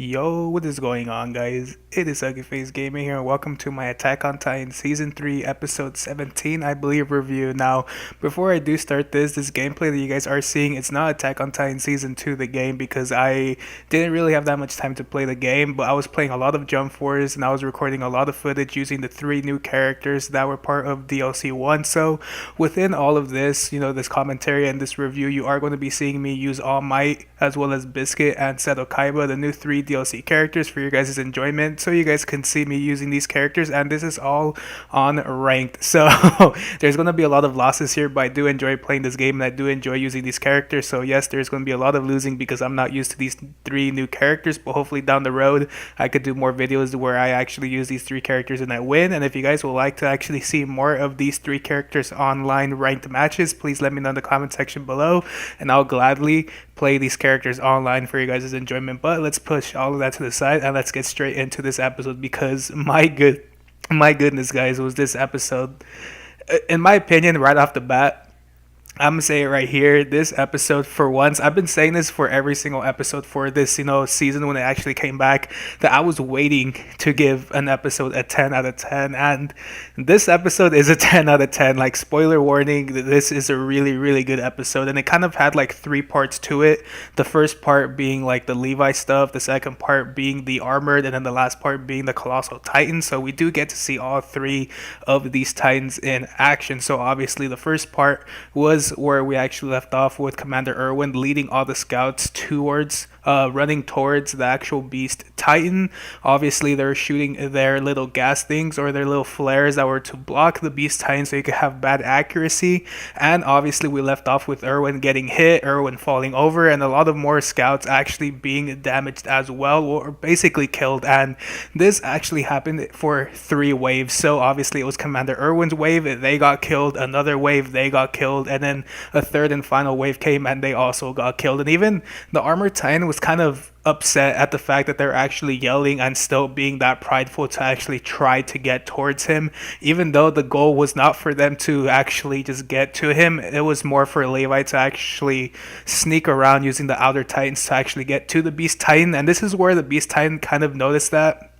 Yo, what is going on, guys? It is Ugly Face Gaming here, and welcome to my Attack on Titan Season 3, Episode 17, I believe, review. Now, before I do start this gameplay that you guys are seeing, it's not Attack on Titan Season 2, the game, because I didn't really have that much time to play the game, but I was playing a lot of Jump Force, and I was recording a lot of footage using the 3 new characters that were part of DLC 1, so within all of this, this commentary and this review, you are going to be seeing me use All Might, as well as Biscuit and Seto Kaiba, the new 3 DLC characters for your guys' enjoyment, so you guys can see me using these characters, and this is all on ranked. So there's going to be a lot of losses here, but I do enjoy playing this game, and I do enjoy using these characters. So yes, there's going to be a lot of losing because I'm not used to these 3 new characters, but hopefully down the road I could do more videos where I actually use these 3 characters and I win. And if you guys would like to actually see more of these 3 characters online ranked matches, please let me know in the comment section below, and I'll gladly play these characters online for you guys' enjoyment. But let's push all of that to the side and let's get straight into this episode, because my goodness, guys, was this episode, in my opinion, right off the bat, I'm gonna say it right here. This episode, for once, I've been saying this for every single episode for this, season when it actually came back, that I was waiting to give an episode a 10 out of 10, and this episode is a 10 out of 10. Like, spoiler warning, this is a really, really good episode, and it kind of had like 3 parts to it. The first part being like the Levi stuff, the second part being the Armored, and then the last part being the Colossal Titan. So we do get to see all 3 of these Titans in action. So obviously the first part was where we actually left off with Commander Erwin leading all the scouts towards running towards the actual beast Titan. Obviously they're shooting their little gas things, or their little flares, that were to block the beast Titan so you could have bad accuracy. And obviously we left off with Erwin getting hit, Erwin falling over, and a lot of more scouts actually being damaged as well, or basically killed. And this actually happened for 3 waves. So obviously it was Commander Erwin's wave, they got killed, another wave, they got killed, and then a third and final wave came and they also got killed. And even the Armored Titan was kind of upset at the fact that they're actually yelling and still being that prideful to actually try to get towards him, even though the goal was not for them to actually just get to him. It was more for Levi to actually sneak around using the outer Titans to actually get to the beast Titan. And this is where the beast Titan kind of noticed that,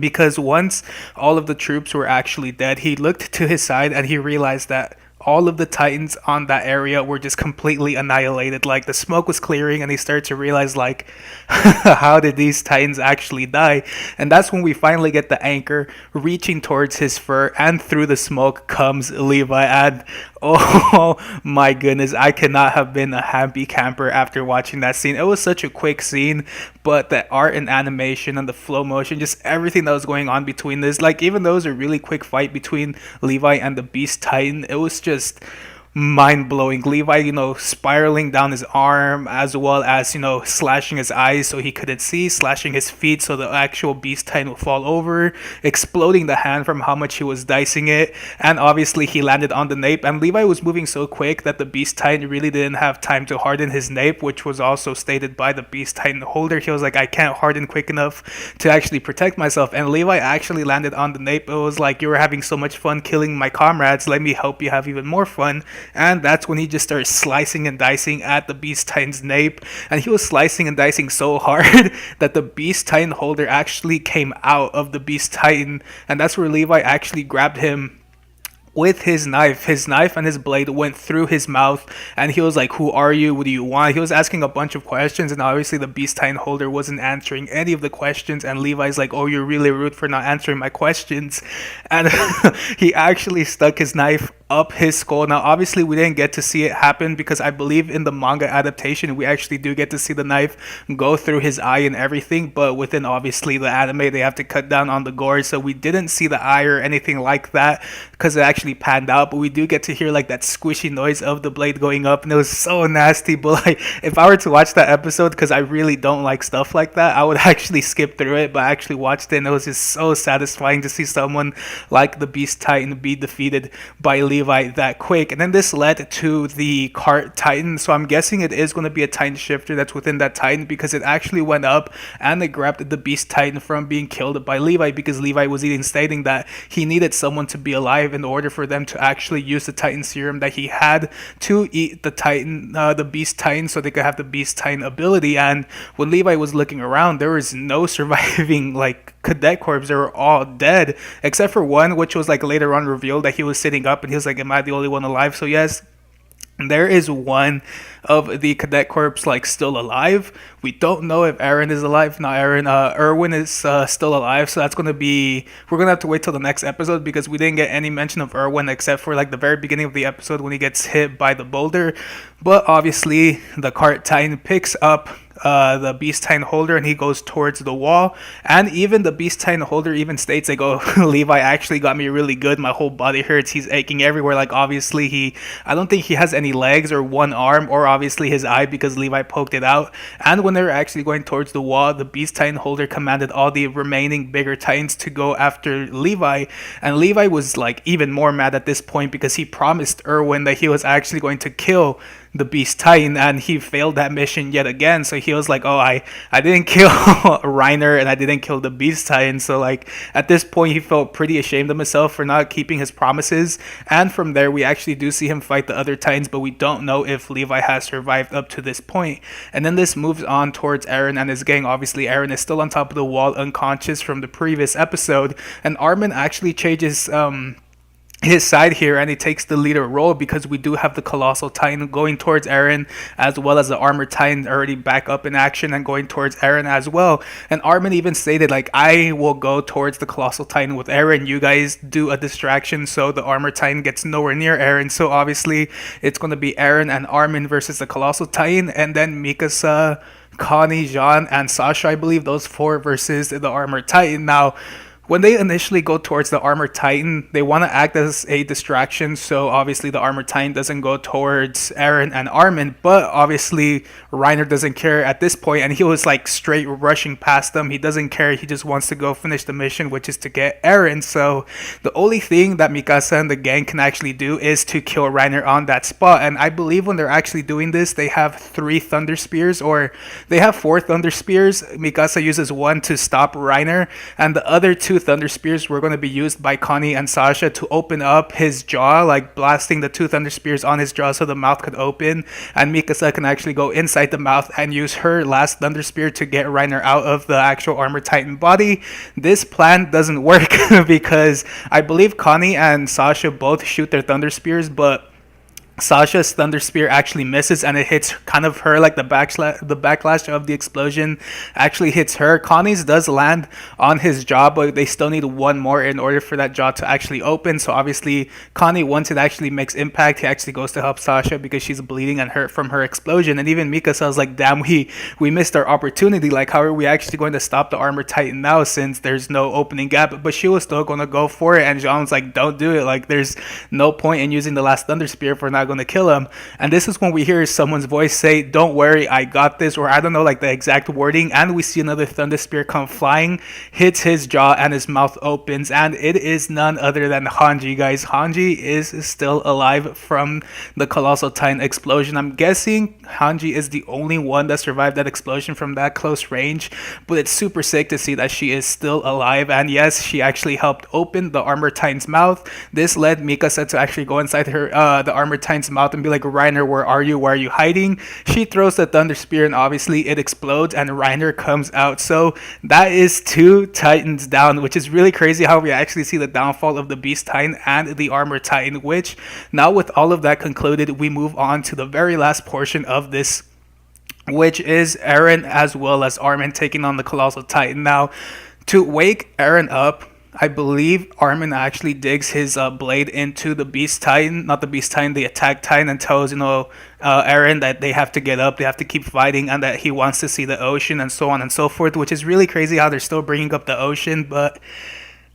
because once all of the troops were actually dead, he looked to his side and he realized that all of the Titans on that area were just completely annihilated. Like, the smoke was clearing and he started to realize, like, how did these Titans actually die? And that's when we finally get the anchor reaching towards his fur, and through the smoke comes Levi. And oh my goodness, I cannot have been a happy camper after watching that scene. It was such a quick scene, but the art and animation and the flow motion, just everything that was going on between this, like, even though it was a really quick fight between Levi and the beast Titan, it was just mind-blowing. Levi, spiraling down his arm, as well as, slashing his eyes so he couldn't see, slashing his feet so the actual beast Titan would fall over, exploding the hand from how much he was dicing it, and obviously he landed on the nape. And Levi was moving so quick that the beast Titan really didn't have time to harden his nape, which was also stated by the beast Titan holder. He was like, I can't harden quick enough to actually protect myself. And Levi actually landed on the nape. It was like, you were having so much fun killing my comrades, let me help you have even more fun. And that's when he just started slicing and dicing at the beast Titan's nape, and he was slicing and dicing so hard that the beast Titan holder actually came out of the beast Titan. And that's where Levi actually grabbed him with his knife. His knife and his blade went through his mouth, and he was like, who are you, what do you want? He was asking a bunch of questions, and obviously the beast Titan holder wasn't answering any of the questions. And Levi's like, oh, you're really rude for not answering my questions. And he actually stuck his knife up his skull. Now obviously we didn't get to see it happen, because I believe in the manga adaptation we actually do get to see the knife go through his eye and everything, but within obviously the anime they have to cut down on the gore, so we didn't see the eye or anything like that because it actually panned out. But we do get to hear like that squishy noise of the blade going up, and it was so nasty. But like, if I were to watch that episode, because I really don't like stuff like that, I would actually skip through it. But I actually watched it, and it was just so satisfying to see someone like the beast Titan be defeated by Levi that quick. And then this led to the cart Titan, so I'm guessing it is going to be a Titan shifter that's within that Titan, because it actually went up and it grabbed the beast Titan from being killed by Levi, because Levi was even stating that he needed someone to be alive in order for for them to actually use the Titan serum that he had to eat the Titan, the Beast Titan, so they could have the Beast Titan ability. And when Levi was looking around, there was no surviving like cadet corps. They were all dead except for one, which was like later on revealed that he was sitting up and he was like, "Am I the only one alive?" So yes, there is one of the cadet corps like still alive. We don't know if Eren is alive. Not Eren. Erwin is still alive. So that's gonna be. We're gonna have to wait till the next episode because we didn't get any mention of Erwin except for like the very beginning of the episode when he gets hit by the boulder. But obviously the cart Titan picks up the Beast Titan holder and he goes towards the wall. And even the Beast Titan holder even states like, "Oh, Levi actually got me really good. My whole body hurts. He's aching everywhere." Like obviously I don't think he has any legs or one arm or obviously his eye because Levi poked it out. And when they were actually going towards the wall, the Beast Titan holder commanded all the remaining bigger Titans to go after Levi. And Levi was like even more mad at this point because he promised Erwin that he was actually going to kill the Beast Titan and he failed that mission yet again. So he was like, "Oh, I didn't kill Reiner and I didn't kill the Beast Titan." So like at this point he felt pretty ashamed of himself for not keeping his promises. And from there we actually do see him fight the other Titans, but we don't know if Levi has survived up to this point. And then this moves on towards Eren and his gang. Obviously Eren is still on top of the wall unconscious from the previous episode, and Armin actually changes his side here and he takes the leader role because we do have the Colossal Titan going towards Eren, as well as the Armored Titan already back up in action and going towards Eren as well. And Armin even stated like, "I will go towards the Colossal Titan with Eren, you guys do a distraction so the Armored Titan gets nowhere near Eren." So obviously it's going to be Eren and Armin versus the Colossal Titan, and then Mikasa, Connie, Jean, and Sasha, I believe, those four versus the Armored Titan. Now when they initially go towards the Armored Titan, they want to act as a distraction, so obviously the Armored Titan doesn't go towards Eren and Armin, but obviously Reiner doesn't care at this point, and he was like straight rushing past them. He doesn't care, he just wants to go finish the mission, which is to get Eren. So the only thing that Mikasa and the gang can actually do is to kill Reiner on that spot, and I believe when they're actually doing this, they have 3 Thunder Spears, or they have 4 Thunder Spears. Mikasa uses one to stop Reiner, and the other 2 Thunder Spears were going to be used by Connie and Sasha to open up his jaw, like blasting the 2 Thunder Spears on his jaw so the mouth could open, and Mikasa can actually go inside the mouth and use her last Thunder Spear to get Reiner out of the actual Armored Titan body. This plan doesn't work because I believe Connie and Sasha both shoot their Thunder Spears, but Sasha's Thunder Spear actually misses and it hits kind of her, like the backlash of the explosion actually hits her. Connie's does land on his jaw, but they still need one more in order for that jaw to actually open. So obviously Connie, once it actually makes impact, he actually goes to help Sasha because she's bleeding and hurt from her explosion. And even Mikasa was like, "Damn, we missed our opportunity. Like, how are we actually going to stop the Armored Titan now since there's no opening gap?" But she was still going to go for it, and Jean was like, "Don't do it. Like, there's no point in using the last Thunder Spear if we're not going to kill him." And this is when we hear someone's voice say, "Don't worry, I got this," or I don't know like the exact wording, and we see another Thunder Spear come flying, hits his jaw, and his mouth opens, and it is none other than Hanji, guys. Hanji is still alive from the Colossal Titan explosion. I'm guessing Hanji is the only one that survived that explosion from that close range, but it's super sick to see that she is still alive. And yes, she actually helped open the Armored Titan's mouth. This led Mikasa to actually go inside her the Armored Titan's mouth and be like, "Reiner, where are you? Why are you hiding?" She throws the Thunder Spear and obviously it explodes and Reiner comes out. So that is 2 Titans down, which is really crazy how we actually see the downfall of the Beast Titan and the Armored Titan, which now with all of that concluded, we move on to the very last portion of this, which is Eren as well as Armin taking on the Colossal Titan. Now, to wake Eren up, I believe Armin actually digs his blade into the Beast Titan, not the Beast Titan, the Attack Titan, and tells, Eren that they have to get up, they have to keep fighting, and that he wants to see the ocean and so on and so forth, which is really crazy how they're still bringing up the ocean, but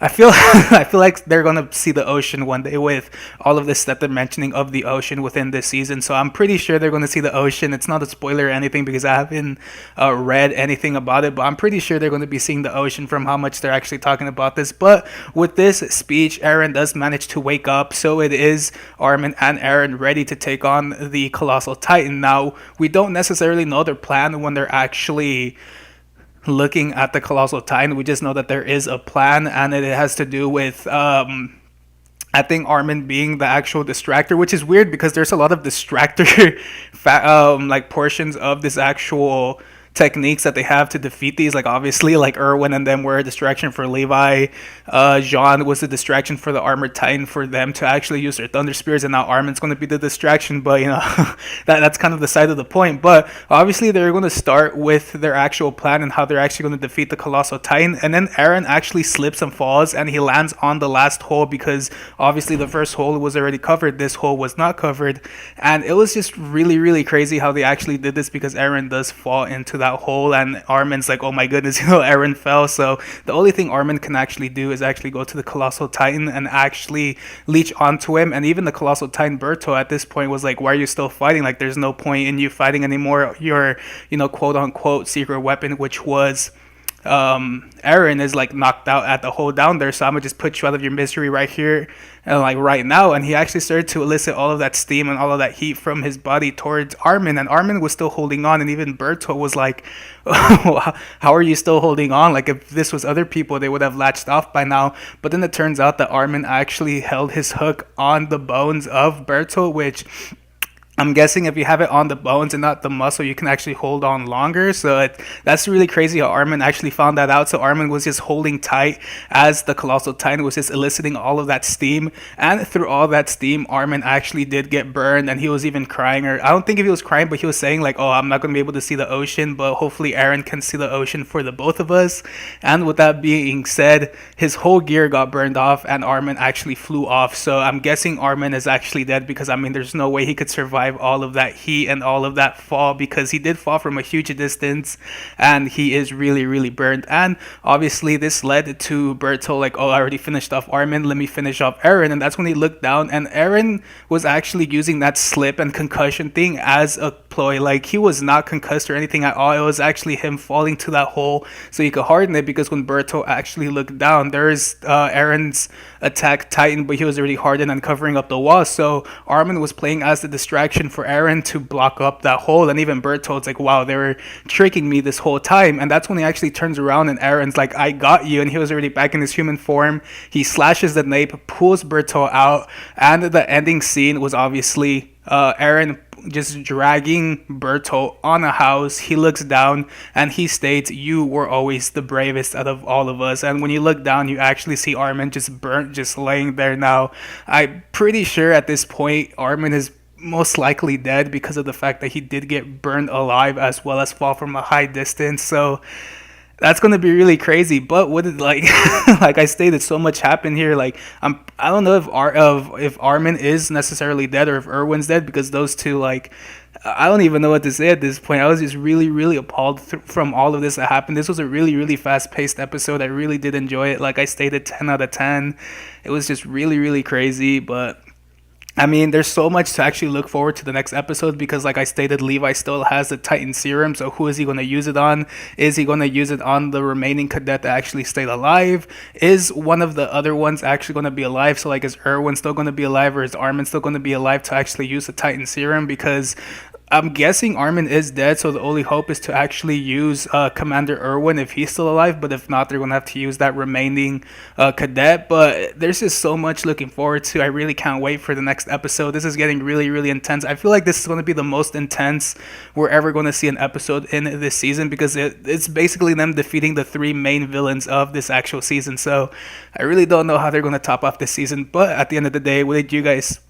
I feel I feel like they're gonna see the ocean one day with all of this that they're mentioning of the ocean within this season. So I'm pretty sure they're gonna see the ocean. It's not a spoiler or anything because I haven't read anything about it, but I'm pretty sure they're gonna be seeing the ocean from how much they're actually talking about this. But with this speech, Eren does manage to wake up. So it is Armin and Eren ready to take on the Colossal Titan. Now we don't necessarily know their plan when they're actually looking at the Colossal Titan. We just know that there is a plan, and it has to do with I think Armin being the actual distractor, which is weird because there's a lot of distractor like portions of this actual techniques that they have to defeat these. Like obviously, like Erwin and them were a distraction for Levi. Jean was a distraction for the Armored Titan for them to actually use their Thunder Spears, and now Armin's going to be the distraction. But you know, that's kind of the side of the point. But obviously, they're going to start with their actual plan and how they're actually going to defeat the Colossal Titan, and then Eren actually slips and falls, and he lands on the last hole because obviously the first hole was already covered. This hole was not covered, and it was just really, really crazy how they actually did this because Eren does fall into that hole, and Armin's like, oh my goodness, Eren fell. So the only thing Armin can actually do is actually go to the Colossal Titan and actually leech onto him. And even the Colossal Titan Berto at this point was like, why are you still fighting? Like, there's no point in you fighting anymore. Your, quote unquote secret weapon, which was Eren, is like knocked out at the hole down there, so I'm gonna just put you out of your misery right here and like right now. And he actually started to elicit all of that steam and all of that heat from his body towards Armin, and Armin was still holding on, and even Berto was like, how are you still holding on? Like, if this was other people, they would have latched off by now. But then it turns out that Armin actually held his hook on the bones of Berto, which I'm guessing if you have it on the bones and not the muscle, you can actually hold on longer. So that's really crazy how Armin actually found that out. So Armin was just holding tight as the Colossal Titan was just eliciting all of that steam. And through all that steam, Armin actually did get burned, and he was even crying. Or I don't think if he was crying, but he was saying like, oh, I'm not going to be able to see the ocean, but hopefully Eren can see the ocean for the both of us. And with that being said, his whole gear got burned off and Armin actually flew off. So I'm guessing Armin is actually dead because, I mean, there's no way he could survive all of that heat and all of that fall, because he did fall from a huge distance and he is really, really burned. And obviously this led to Berto like, oh, I already finished off Armin, let me finish off Eren. And that's when he looked down, and Eren was actually using that slip and concussion thing as a ploy. Like, he was not concussed or anything at all. It was actually him falling to that hole so he could harden it, because when Berto actually looked down, there's Eren's attack Titan, but he was already hardened and covering up the wall. So Armin was playing as the distraction for Eren to block up that hole. And even Bertolt's like, wow, they were tricking me this whole time. And that's when he actually turns around and Eren's like, I got you. And he was already back in his human form. He slashes the nape, pulls Bertolt out, and the ending scene was obviously Eren just dragging Bertolt on a house. He looks down and he states, you were always the bravest out of all of us. And when you look down, you actually see Armin just burnt, just laying there. Now, I'm pretty sure at this point Armin is most likely dead because of the fact that he did get burned alive as well as fall from a high distance. So that's gonna be really crazy. But what it like, like I stated, so much happened here. Like, I don't know if Armin is necessarily dead or if Erwin's dead, because those two, like, I don't even know what to say at this point. I was just really, really appalled from all of this that happened. This was a really, really fast-paced episode. I really did enjoy it. Like I stated, 10 out of 10. It was just really, really crazy. But I mean, there's so much to actually look forward to the next episode, because, like I stated, Levi still has the Titan Serum. So who is he going to use it on? Is he going to use it on the remaining cadet that actually stayed alive? Is one of the other ones actually going to be alive? So, like, is Erwin still going to be alive, or is Armin still going to be alive to actually use the Titan Serum? Because I'm guessing Armin is dead, so the only hope is to actually use Commander Erwin if he's still alive. But if not, they're going to have to use that remaining cadet. But there's just so much looking forward to. I really can't wait for the next episode. This is getting really, really intense. I feel like this is going to be the most intense we're ever going to see an episode in this season, because it's basically them defeating the three main villains of this actual season. So I really don't know how they're going to top off this season. But at the end of the day, what did you guys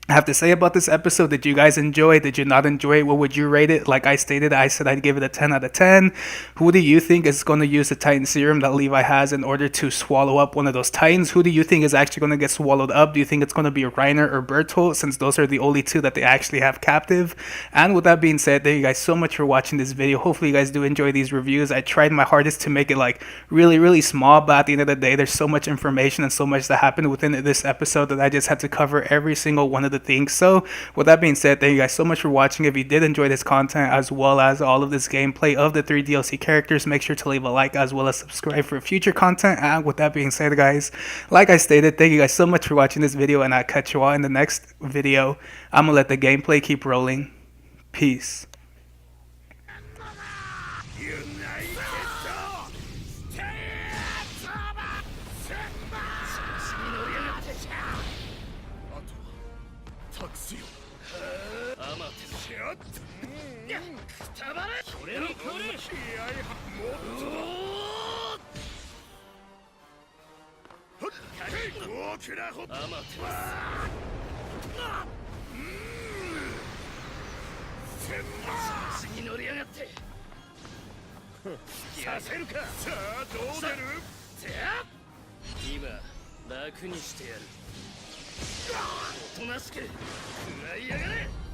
have to say about this episode? Did you guys enjoy it? Did you not enjoy it? What would you rate it? Like I stated, I said I'd give it a 10 out of 10. Who do you think is going to use the Titan Serum that Levi has in order to swallow up one of those Titans? Who do you think is actually going to get swallowed up? Do you think it's going to be Reiner or Bertolt, since those are the only two that they actually have captive? And with that being said, thank you guys so much for watching this video. Hopefully you guys do enjoy these reviews. I tried my hardest to make it like really, really small, but at the end of the day, there's so much information and so much that happened within this episode that I just had to cover every single one of the things. So with that being said, thank you guys so much for watching. If you did enjoy this content as well as all of this gameplay of the 3 DLC characters, make sure to leave a like as well as subscribe for future content. And with that being said, guys, like I stated, thank you guys so much for watching this video, and I'll catch you all in the next video. I'm gonna let the gameplay keep rolling. Peace. 調子に乗りやがってさせるか。さあどう出る。今楽にしてやる。おとなしく食らいやがれ。